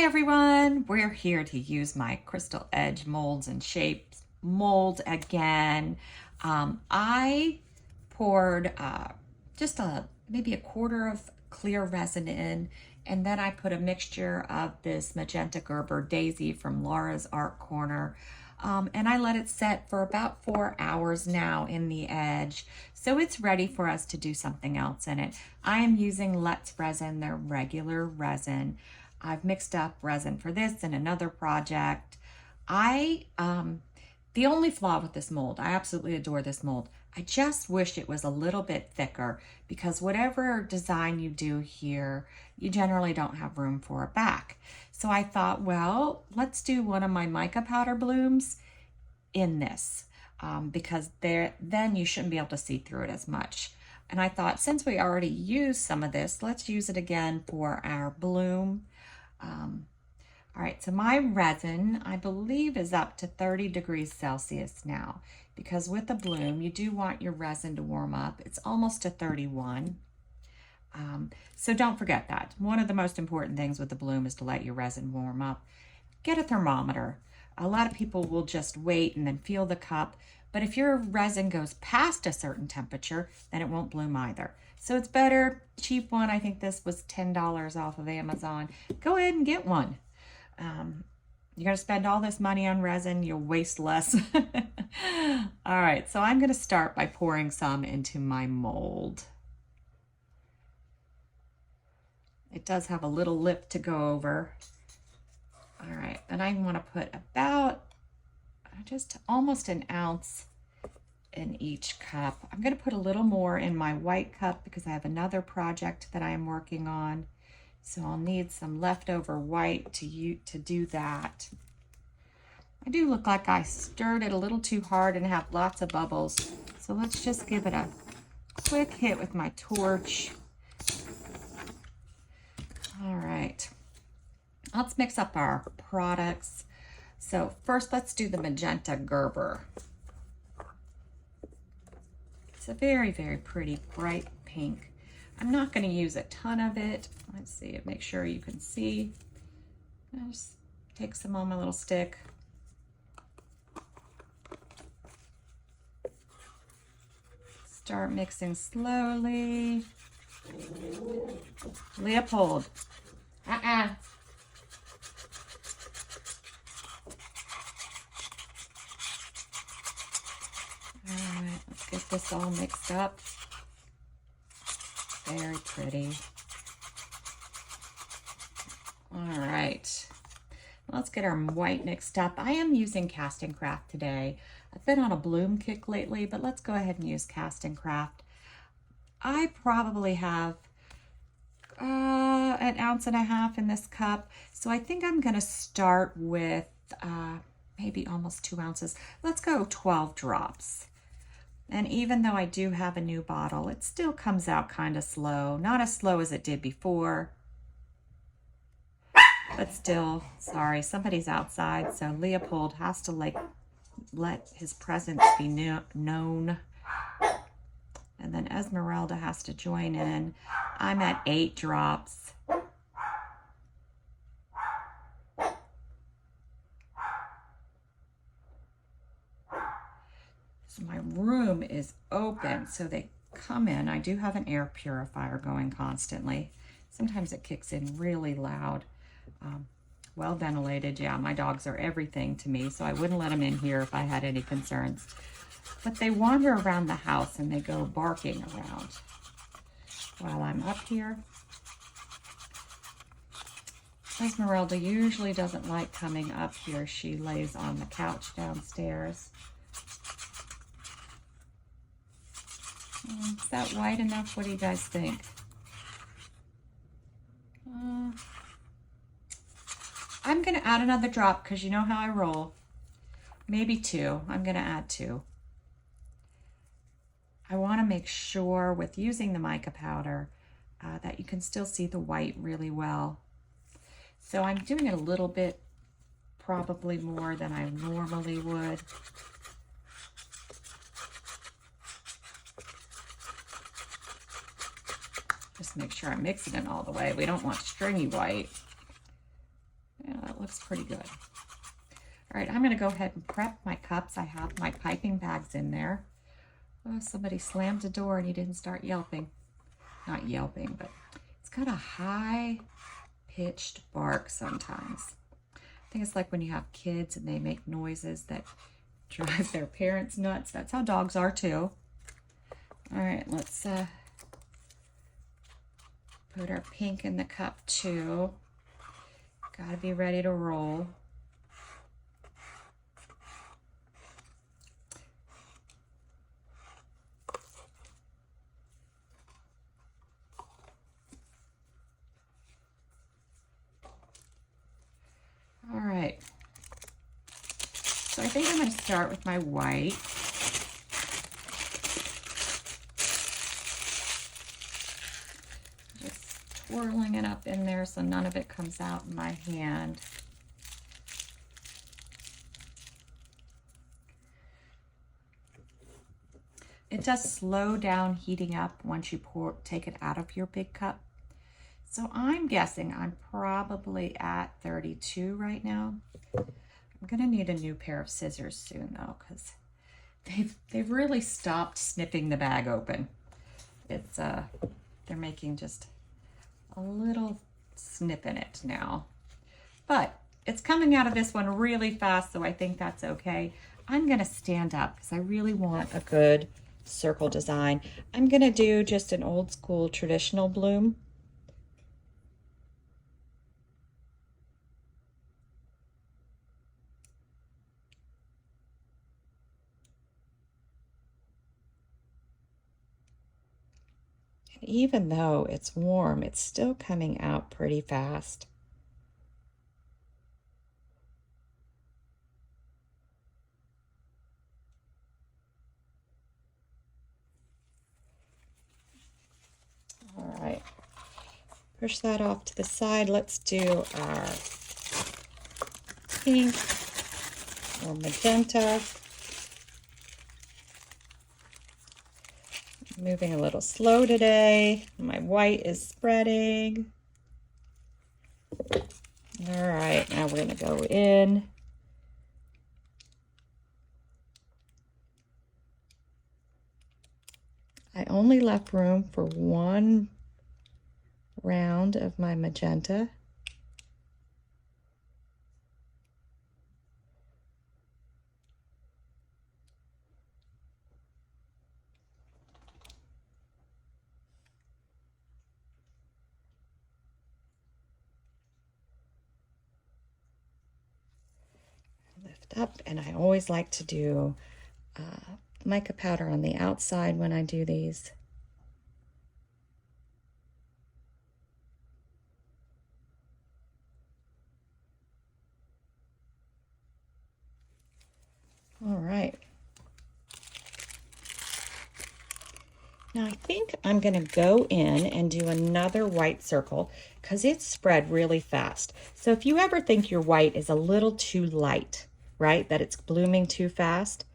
everyone, we're here to use my Crystal Edge molds and shapes mold again. I poured just maybe a quarter of clear resin in, and then I put a mixture of this magenta Gerber daisy from Laura's Art Corner, and I let it set for about 4 hours now in the edge. So it's ready for us to do something else in it. I am using Let's Resin, their regular resin. I've mixed up resin for this and another project. The only flaw with this mold, I absolutely adore this mold. I just wish it was a little bit thicker, because whatever design you do here, you generally don't have room for a back. So I thought, well, let's do one of my mica powder blooms in this, because then you shouldn't be able to see through it as much. And I thought, since we already used some of this, let's use it again for our bloom. All right, so my resin, I believe, is up to 30 degrees Celsius now, because with the bloom, you do want your resin to warm up. It's almost to 31. So don't forget that. One of the most important things with the bloom is to let your resin warm up. Get a thermometer. A lot of people will just wait and then feel the cup, but if your resin goes past a certain temperature, then it won't bloom either. So it's better, cheap one. I think this was $10 off of Amazon. Go ahead and get one. You're going to spend all this money on resin, you'll waste less. All right, so I'm going to start by pouring some into my mold. It does have a little lip to go over. All right, and I want to put about just almost an ounce in each cup. I'm going to put a little more in my white cup because I have another project that I am working on. So I'll need some leftover white to do that. I do look like I stirred it a little too hard and have lots of bubbles. So let's just give it a quick hit with my torch. All right, let's mix up our products. So first, let's do the magenta Gerber. It's a very, very pretty bright pink. I'm not going to use a ton of it. Let's see, make sure you can see. I'll just take some on my little stick. Start mixing slowly. Leopold. All right, let's get this all mixed up. Very pretty. All right, let's get our white mixed up. I am using Casting Craft today. I've been on a bloom kick lately, but let's go ahead and use Casting Craft. I probably have an ounce and a half in this cup. So I think I'm gonna start with maybe almost 2 ounces. Let's go 12 drops. And even though I do have a new bottle, it still comes out kind of slow. Not as slow as it did before, but still, sorry, somebody's outside. So Leopold has to let his presence be known. And then Esmeralda has to join in. I'm at 8 drops. So my room is open, so they come in. I do have an air purifier going constantly. Sometimes it kicks in really loud. Well ventilated. Yeah, my dogs are everything to me, so I wouldn't let them in here if I had any concerns. But they wander around the house and they go barking around while I'm up here. Esmeralda usually doesn't like coming up here. She lays on the couch downstairs. Is that white enough? What do you guys think? I'm going to add another drop because you know how I roll. Maybe 2. I'm going to add 2. I want to make sure with using the mica powder that you can still see the white really well. So I'm doing it a little bit, probably more than I normally would. Just make sure I'm mixing it all the way. We don't want stringy white. looks pretty good. All right, I'm gonna go ahead and prep my cups. I have my piping bags in there. Oh, somebody slammed the door and he didn't start yelping. Not yelping, but it's got a high-pitched bark sometimes. I think it's like when you have kids and they make noises that drive their parents nuts. That's how dogs are too. All right, let's put our pink in the cup too. Gotta be ready to roll. All right, so I think I'm going to start with my white. Just twirling it up in there so none of it comes out in my hand. It does slow down heating up once you take it out of your big cup. So I'm guessing I'm probably at 32 right now. I'm gonna need a new pair of scissors soon though, because they've really stopped snipping the bag open. It's they're making just a little snip in it now. But it's coming out of this one really fast, so I think that's okay. I'm gonna stand up because I really want a good circle design. I'm gonna do just an old school traditional bloom. Even though it's warm, it's still coming out pretty fast. All right, push that off to the side. Let's do our pink or magenta. Moving a little slow today. My white is spreading. All right, now we're gonna go in. I only left room for one round of my magenta. Lift up, and I always like to do mica powder on the outside when I do these. All right. Now I think I'm going to go in and do another white circle because it's spread really fast. So if you ever think your white is a little too light, right, that it's blooming too fast,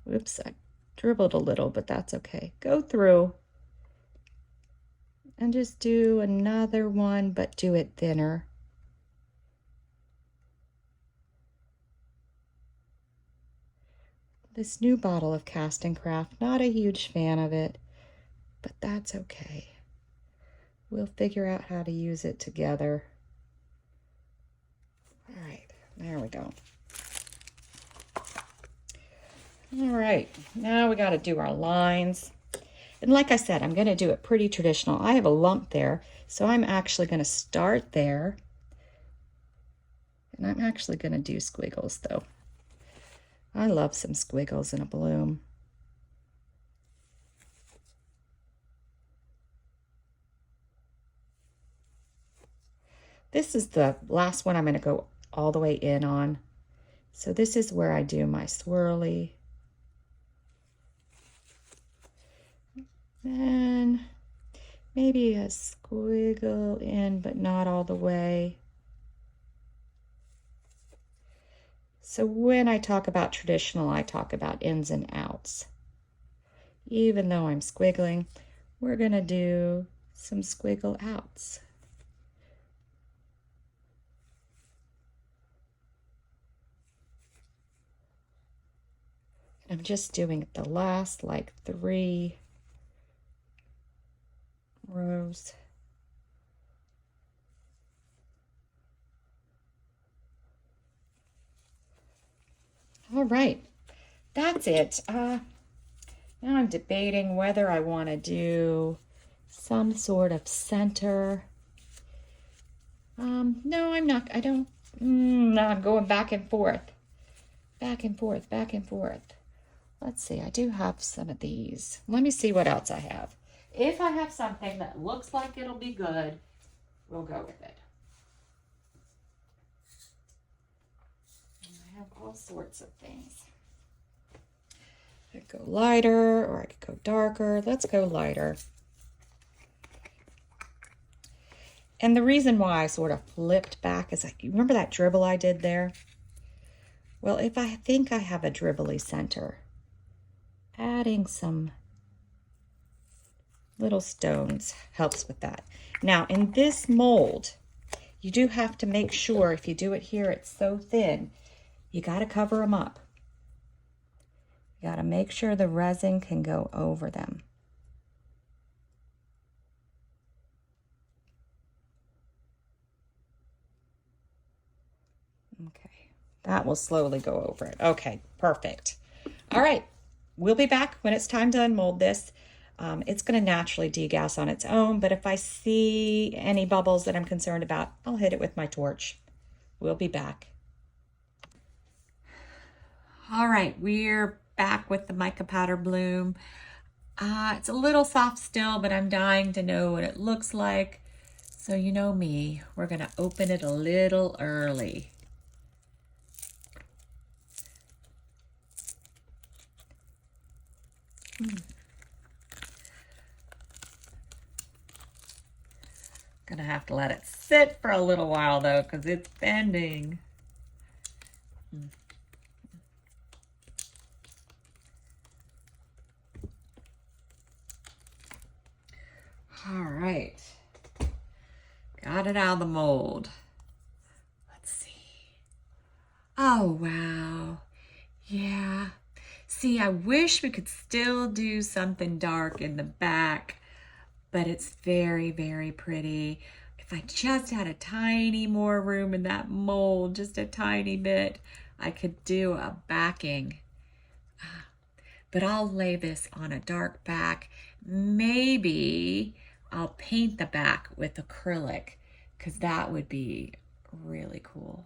whoops, I dribbled a little, but that's okay. Go through and just do another one, but do it thinner. This new bottle of Cast and Craft, not a huge fan of it, but that's okay. We'll figure out how to use it together. All right, there we go. All right, now we got to do our lines. And like I said, I'm going to do it pretty traditional. I have a lump there, so I'm actually going to start there. And I'm actually going to do squiggles though. I love some squiggles in a bloom. This is the last one I'm going to go all the way in on. So this is where I do my swirly. And maybe a squiggle in, but not all the way. So when I talk about traditional, I talk about ins and outs. Even though I'm squiggling, we're going to do some squiggle outs. I'm just doing the last like 3 rows. All right, that's it. Now I'm debating whether I want to do some sort of center. No, I'm not. I don't. No, I'm going back and forth. Back and forth, back and forth. Let's see, I do have some of these. Let me see what else I have. If I have something that looks like it'll be good, we'll go with it. I have all sorts of things. I could go lighter or I could go darker. Let's go lighter. And the reason why I sort of flipped back is, you remember that dribble I did there? Well, if I think I have a dribbly center, adding some little stones helps with that. Now, in this mold, you do have to make sure, if you do it here, it's so thin, you got to cover them up. You got to make sure the resin can go over them. Okay, that will slowly go over it. Okay, perfect. All right, we'll be back when it's time to unmold this. It's going to naturally degas on its own, but if I see any bubbles that I'm concerned about, I'll hit it with my torch. We'll be back. All right, we're back with the mica powder bloom. It's a little soft still, but I'm dying to know what it looks like. So you know me, we're going to open it a little early. Gonna have to let it sit for a little while though, because it's bending. All right, got it out of the mold. Let's see. Oh, wow. Yeah. See, I wish we could still do something dark in the back, but it's very, very pretty. If I just had a tiny more room in that mold, just a tiny bit, I could do a backing. But I'll lay this on a dark back. Maybe I'll paint the back with acrylic, because that would be really cool.